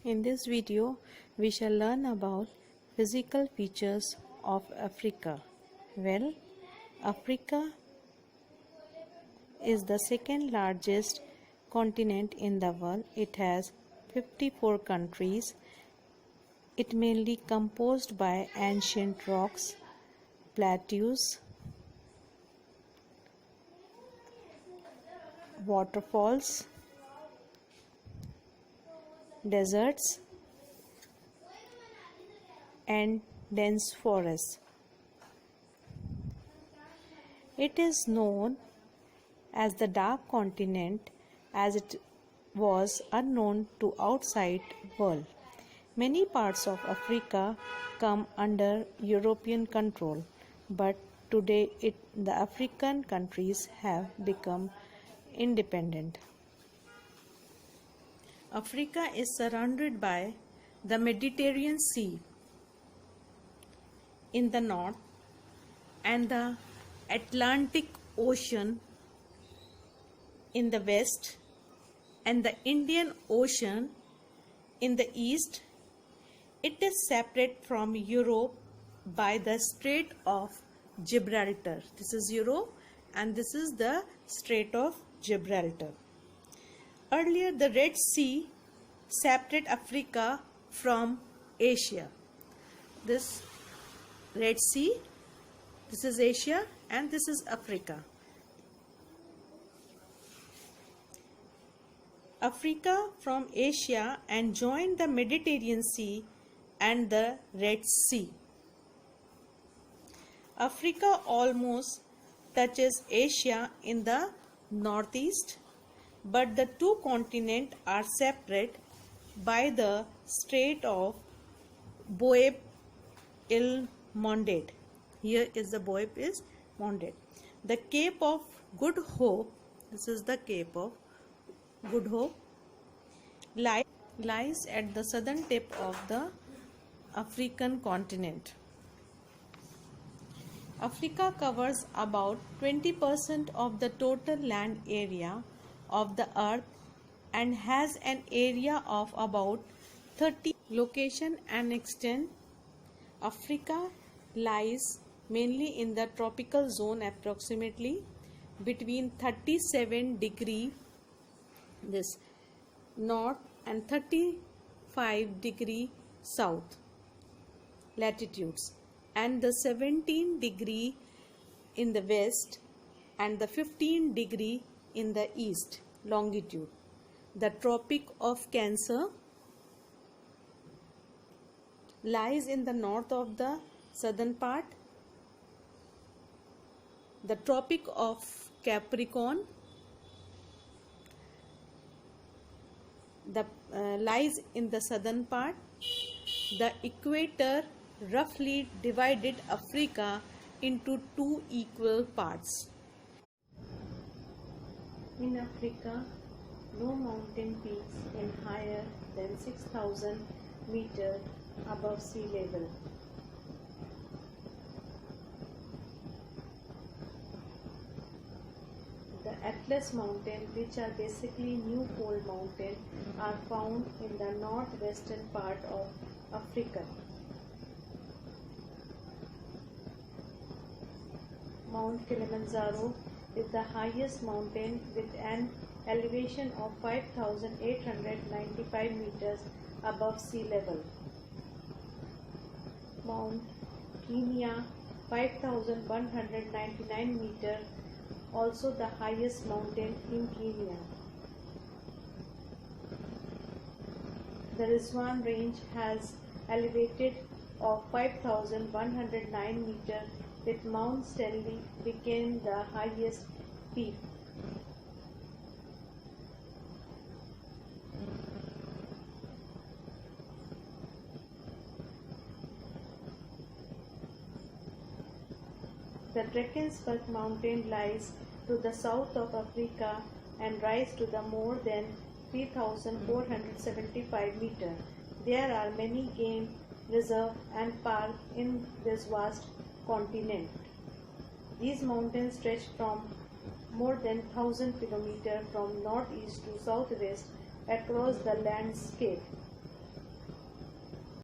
In this video, we shall learn about physical features of Africa. Well, Africa is the second largest continent in the world. It has 54 countries. It mainly composed by ancient rocks, plateaus, waterfalls, deserts, and dense forests. It is known as the Dark Continent as it was unknown to outside world. Many parts of Africa come under European control, but today the African countries have become independent. Africa is surrounded by the Mediterranean Sea in the north and the Atlantic Ocean in the west and the Indian Ocean in the east. It is separate from Europe by the Strait of Gibraltar. This is Europe and this is the Strait of Gibraltar. Earlier, the Red Sea separated Africa from Asia. This Red Sea, this is Asia and this is Africa. Africa from Asia and joined the Mediterranean Sea and the Red Sea. Africa almost touches Asia in the northeast, but the two continents are separate by the Strait of Bab-el-Mandeb. Here is the Bab-el-Mandeb. The Cape of Good Hope, this is the Cape of Good Hope, lies at the southern tip of the African continent. Africa covers about 20% of the total land area of the earth and has an area of about 30 location and extent. Africa lies mainly in the tropical zone, approximately between 37 degree this north and 35 degree south latitudes, and the 17 degree in the west and the 15 degree in the east longitude. The Tropic of Cancer lies in the north of the southern part. The Tropic of Capricorn lies in the southern part. The equator roughly divided Africa into two equal parts. In Africa, no mountain peaks in higher than 6,000 meters above sea level. The Atlas Mountains, which are basically New Pole Mountains, are found in the northwestern part of Africa. Mount Kilimanjaro is the highest mountain with an elevation of 5,895 meters above sea level. Mount Kenya, 5,199 meters, also the highest mountain in Kenya. The Rizwan Range has elevated of 5,109 meters, with Mount Stanley became the highest peak. The Drakensberg mountain lies to the south of Africa and rises to the more than 3,475 meters. There are many game reserves and parks in this vast continent. These mountains stretch from more than 1,000 kilometers from northeast to southwest across the landscape.